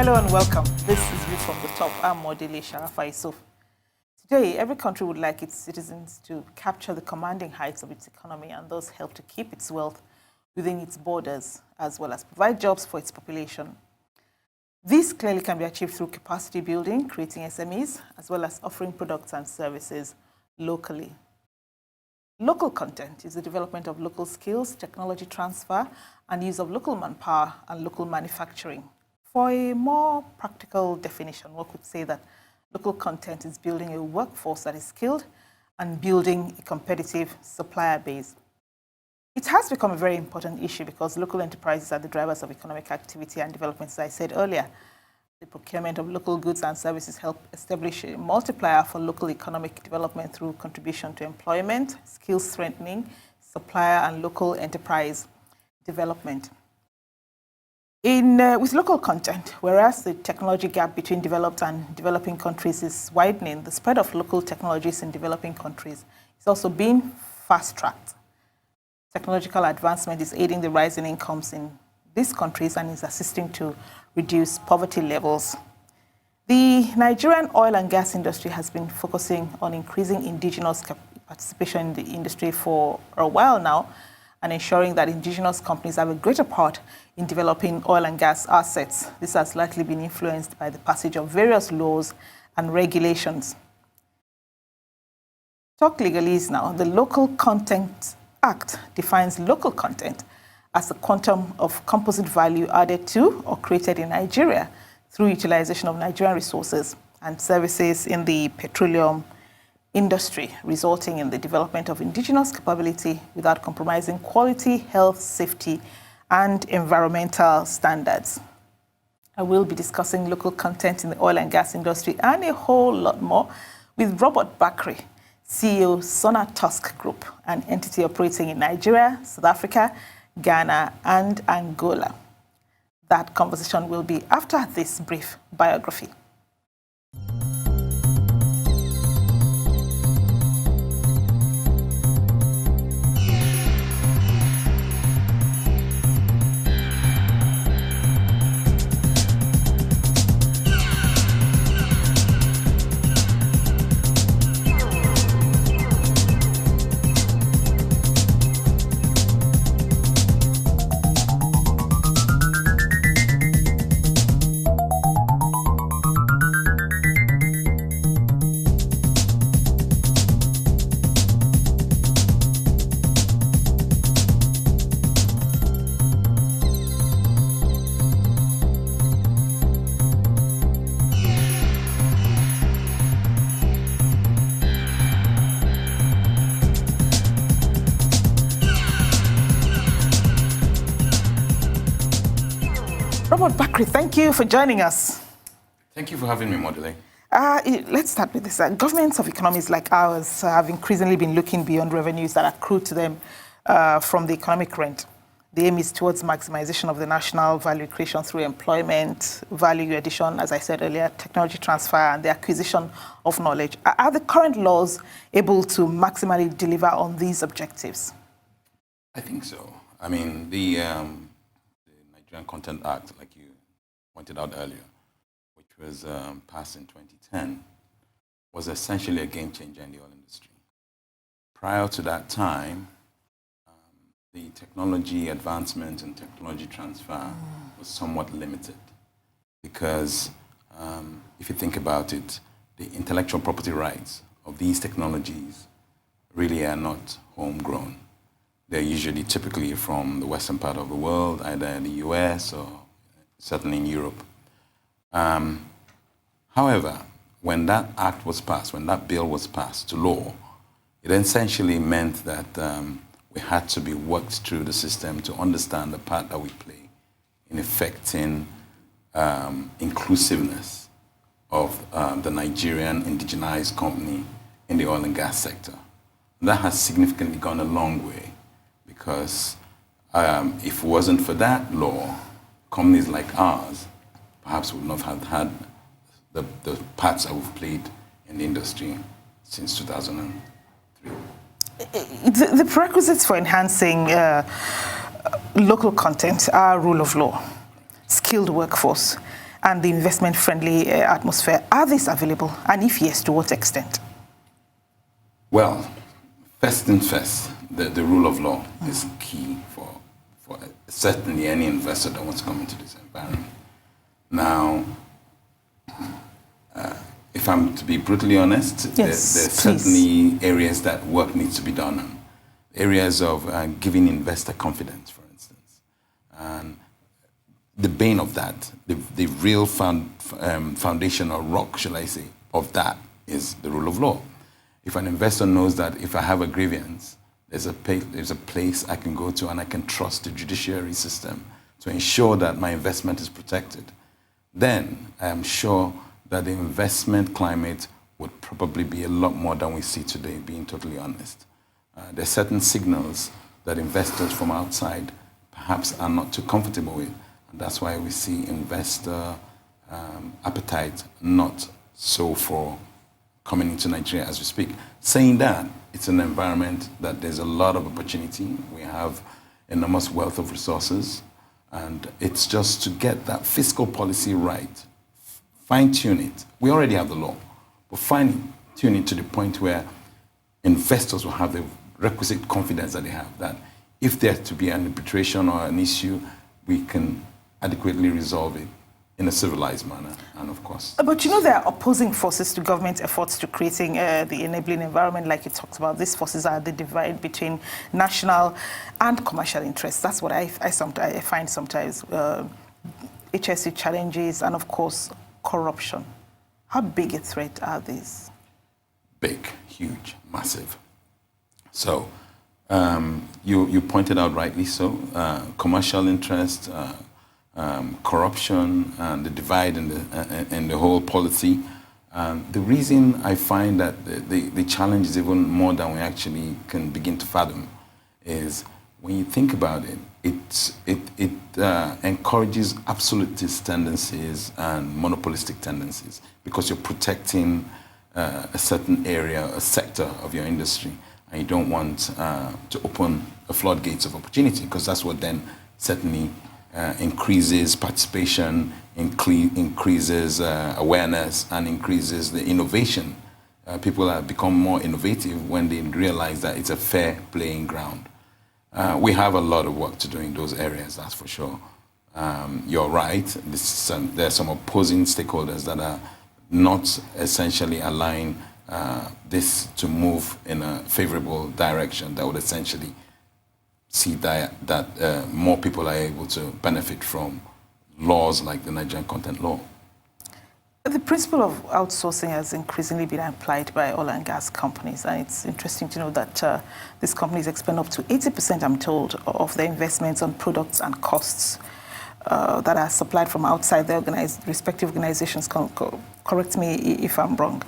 Hello and welcome. This is View from the Top. I'm Modele Sarafa-Yusuf. Today, every country would like its citizens to capture the commanding heights of its economy and thus help to keep its wealth within its borders, as well as provide jobs for its population. This clearly can be achieved through capacity building, creating SMEs, as well as offering products and services locally. Local content is the development of local skills, technology transfer, and use of local manpower and local manufacturing. For a more practical definition, one could say that local content is building a workforce that is skilled and building a competitive supplier base. It has become a very important issue because local enterprises are the drivers of economic activity and development, as I said earlier. The procurement of local goods and services help establish a multiplier for local economic development through contribution to employment, skills strengthening, supplier and local enterprise development. With local content, whereas the technology gap between developed and developing countries is widening, the spread of local technologies in developing countries is also being fast-tracked. Technological advancement is aiding the rise in incomes in these countries and is assisting to reduce poverty levels. The Nigerian oil and gas industry has been focusing on increasing indigenous participation in the industry for a while now, and ensuring that indigenous companies have a greater part in developing oil and gas assets. This has likely been influenced by the passage of various laws and regulations. Talk legalese now. The Local Content Act defines local content as the quantum of composite value added to or created in Nigeria through utilization of Nigerian resources and services in the petroleum industry, resulting in the development of indigenous capability without compromising quality, health, safety, and environmental standards. I will be discussing local content in the oil and gas industry and a whole lot more with Bakre, CEO Sona Tusk Group, an entity operating in Nigeria, South Africa, Ghana, and Angola. That conversation will be after this brief biography. Bakre, thank you for joining us. Thank you for having me, Modele. Let's start with this. Governments of economies like ours have increasingly been looking beyond revenues that accrue to them from the economic rent. The aim is towards maximization of the national value creation through employment, value addition, as I said earlier, technology transfer, and the acquisition of knowledge. Are the current laws able to maximally deliver on these objectives? I think so. I mean, the Nigerian Content Act, like you pointed out earlier, which was passed in 2010, was essentially a game changer in the oil industry. Prior to that time, the technology advancement and technology transfer was somewhat limited because if you think about it, the intellectual property rights of these technologies really are not homegrown. They're usually typically from the western part of the world, either in the US or certainly in Europe. However, when that act was passed, when that bill was passed to law, it essentially meant that we had to be worked through the system to understand the part that we play in affecting inclusiveness of the Nigerian indigenized company in the oil and gas sector. That has significantly gone a long way. Because if it wasn't for that law, companies like ours perhaps would not have had the parts that we've played in the industry since 2003. The prerequisites for enhancing local content are rule of law, skilled workforce, and the investment-friendly atmosphere. Are these available? And if yes, to what extent? Well, first things first, the rule of law is key for certainly any investor that wants to come into this environment. Now, if I'm to be brutally honest, there's certainly areas that work needs to be done on. Areas of giving investor confidence, for instance. And the bane of that, the real foundation or rock, shall I say, of that is the rule of law. If an investor knows that if I have a grievance, there's a place I can go to and I can trust the judiciary system to ensure that my investment is protected, then I am sure that the investment climate would probably be a lot more than we see today, being totally honest. There are certain signals that investors from outside perhaps are not too comfortable with, and that's why we see investor appetite not so for coming into Nigeria as we speak. Saying that, it's an environment that there's a lot of opportunity. We have enormous wealth of resources, and it's just to get that fiscal policy right, fine-tune it. We already have the law, but fine-tune it to the point where investors will have the requisite confidence that they have, that if there's to be an arbitration or an issue, we can adequately resolve it in a civilized manner, and of course. But you know, there are opposing forces to government efforts to creating the enabling environment, like you talked about. These forces are the divide between national and commercial interests. That's what I find sometimes. HSE challenges and, of course, corruption. How big a threat are these? Big, huge, massive. So, you pointed out rightly so, commercial interest, corruption, and the divide in the whole policy. The reason I find that the challenge is even more than we actually can begin to fathom is when you think about it, it encourages absolutist tendencies and monopolistic tendencies because you're protecting a certain area, a sector of your industry, and you don't want to open the floodgates of opportunity, because that's what then certainly increases participation, increases awareness, and increases the innovation. People have become more innovative when they realize that it's a fair playing ground. We have a lot of work to do in those areas, that's for sure. You're right, there are some opposing stakeholders that are not essentially allowing this to move in a favorable direction that would essentially see that more people are able to benefit from laws like the Nigerian content law. The principle of outsourcing has increasingly been applied by oil and gas companies, and it's interesting to know that these companies expend up to 80%, I'm told, of their investments on products and costs that are supplied from outside their respective organizations. Correct me if I'm wrong.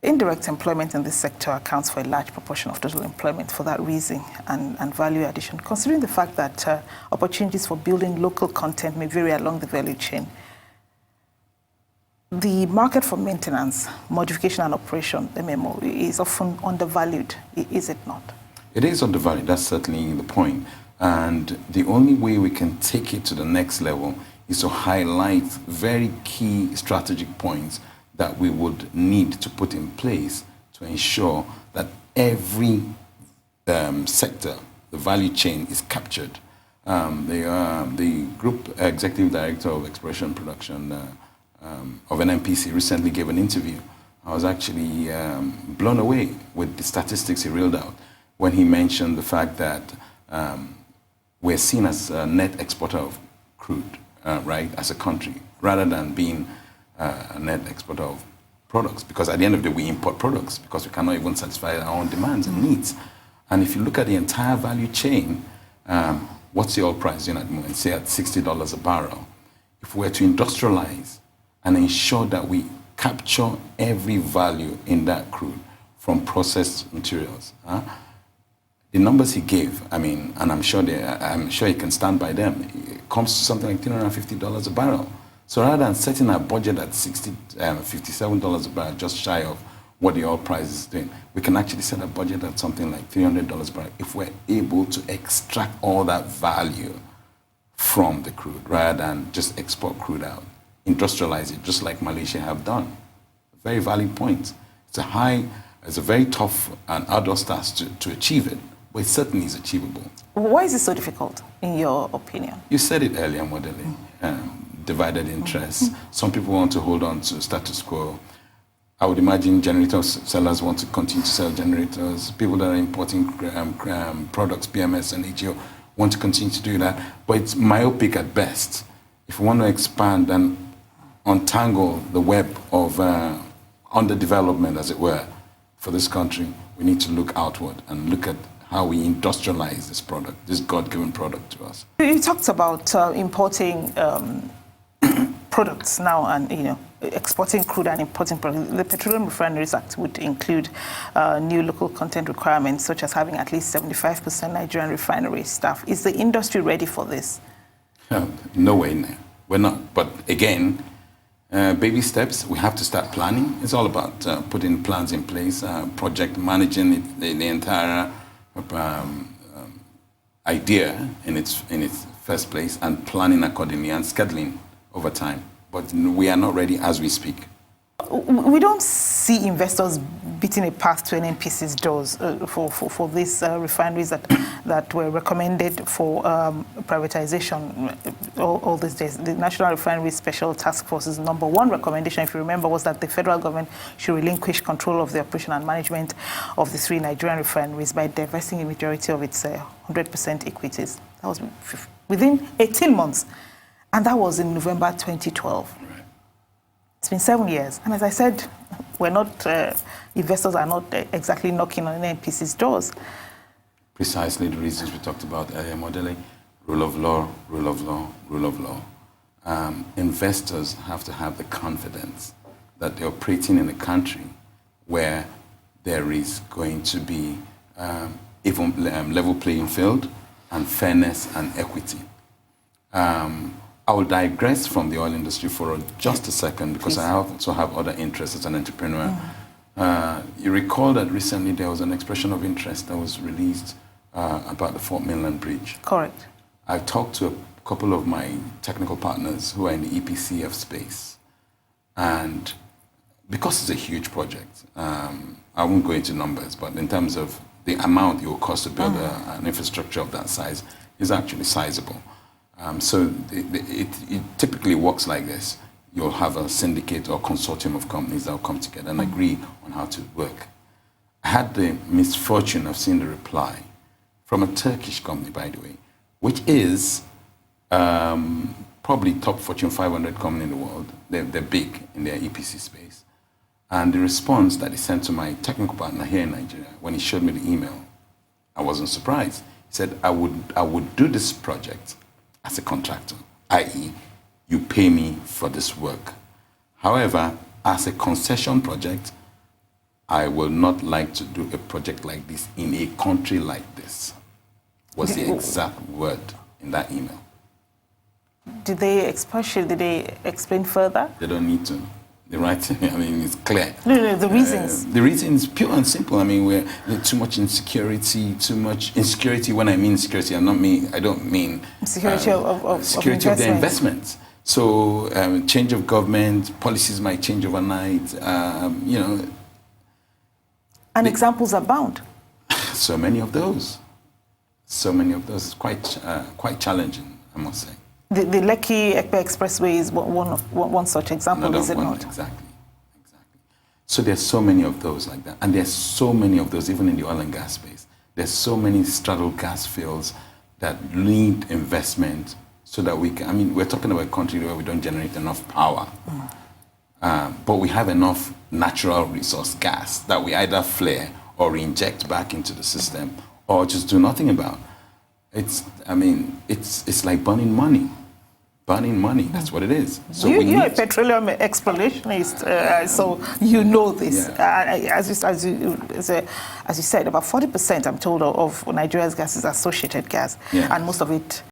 Indirect employment in this sector accounts for a large proportion of total employment for that reason and value addition. Considering the fact that opportunities for building local content may vary along the value chain, the market for maintenance, modification and operation, MMO, is often undervalued, is it not? It is undervalued, that's certainly the point. And the only way we can take it to the next level is to highlight very key strategic points that we would need to put in place to ensure that every sector, the value chain, is captured. The Group Executive Director of Exploration Production of NNPC recently gave an interview. I was actually blown away with the statistics he reeled out when he mentioned the fact that we're seen as a net exporter of crude, right, as a country, rather than being a net exporter of products, because at the end of the day, we import products because we cannot even satisfy our own demands and needs. And if you look at the entire value chain, what's the oil price at the moment? Say at $60 a barrel. If we were to industrialize and ensure that we capture every value in that crude from processed materials, the numbers he gave, and I'm sure he can stand by them, it comes to something like $350 a barrel. So rather than setting our budget at $57 a barrel, just shy of what the oil price is doing, we can actually set a budget at something like $300 a barrel if we're able to extract all that value from the crude rather than just export crude out industrialize it, just like Malaysia have done. Very valid point. It's a very tough and arduous task to achieve it, but it certainly is achievable. Why is it so difficult, in your opinion? You said it earlier, Modele. Divided interests. Some people want to hold on to status quo. I would imagine generator sellers want to continue to sell generators. People that are importing products, PMS and HEO, want to continue to do that. But it's myopic at best. If we want to expand and untangle the web of underdevelopment, as it were, for this country, we need to look outward and look at how we industrialize this product, this God-given product to us. You talked about importing products now, and exporting crude and importing products. The Petroleum Refineries Act would include new local content requirements, such as having at least 75% Nigerian refinery staff. Is the industry ready for this? No way, no. We're not. But again, baby steps. We have to start planning. It's all about putting plans in place, project managing it, the entire idea in its first place, and planning accordingly and scheduling over time. But we are not ready as we speak. We don't see investors beating a path to NNPC's doors for these refineries that were recommended for privatization all these days. The National Refinery Special Task Force's #1 recommendation, if you remember, was that the federal government should relinquish control of the operation and management of the 3 Nigerian refineries by divesting a majority of its 100% equities. That was within 18 months. And that was in November 2012. Right. It's been 7 years. And as I said, investors are not exactly knocking on NNPC's doors. Precisely the reasons we talked about earlier, Modele. Rule of law, rule of law, rule of law. Investors have to have the confidence that they're operating in a country where there is going to be even level playing field and fairness and equity. I will digress from the oil industry for just a second, because Please. I also have other interests as an entrepreneur. You recall that recently there was an expression of interest that was released about the Fort Mainland Bridge. Correct. I talked to a couple of my technical partners who are in the EPCF space. And because it's a huge project, I won't go into numbers, but in terms of the amount it will cost to build an infrastructure of that size is actually sizable. So it typically works like this. You'll have a syndicate or consortium of companies that will come together and agree on how to work. I had the misfortune of seeing the reply from a Turkish company, by the way, which is probably top Fortune 500 company in the world. They're big in their EPC space. And the response that he sent to my technical partner here in Nigeria, when he showed me the email, I wasn't surprised. He said, I would do this project as a contractor, i.e., you pay me for this work. However, as a concession project, I will not like to do a project like this in a country like this, was the exact word in that email. Did they explain further? They don't need to. The right, I mean, it's clear. No, the reasons. The reason is pure and simple. I mean, we're too much insecurity, when I mean insecurity, I don't mean Security security of the investment. So change of government, policies might change overnight, And examples abound. So many of those. It's quite challenging, I must say. The Lekki-Ekpe Expressway is one such example, is it not? Exactly. So there's so many of those like that. And there's so many of those even in the oil and gas space. There's so many straddle gas fields that need investment so that we can, I mean, we're talking about a country where we don't generate enough power. But we have enough natural resource gas that we either flare or inject back into the system or just do nothing about. It's like burning money. Burning money, that's what it is. So you're a petroleum explorationist, so you know this. Yeah. As you said, about 40%, I'm told, of Nigeria's gas is associated gas, and most of it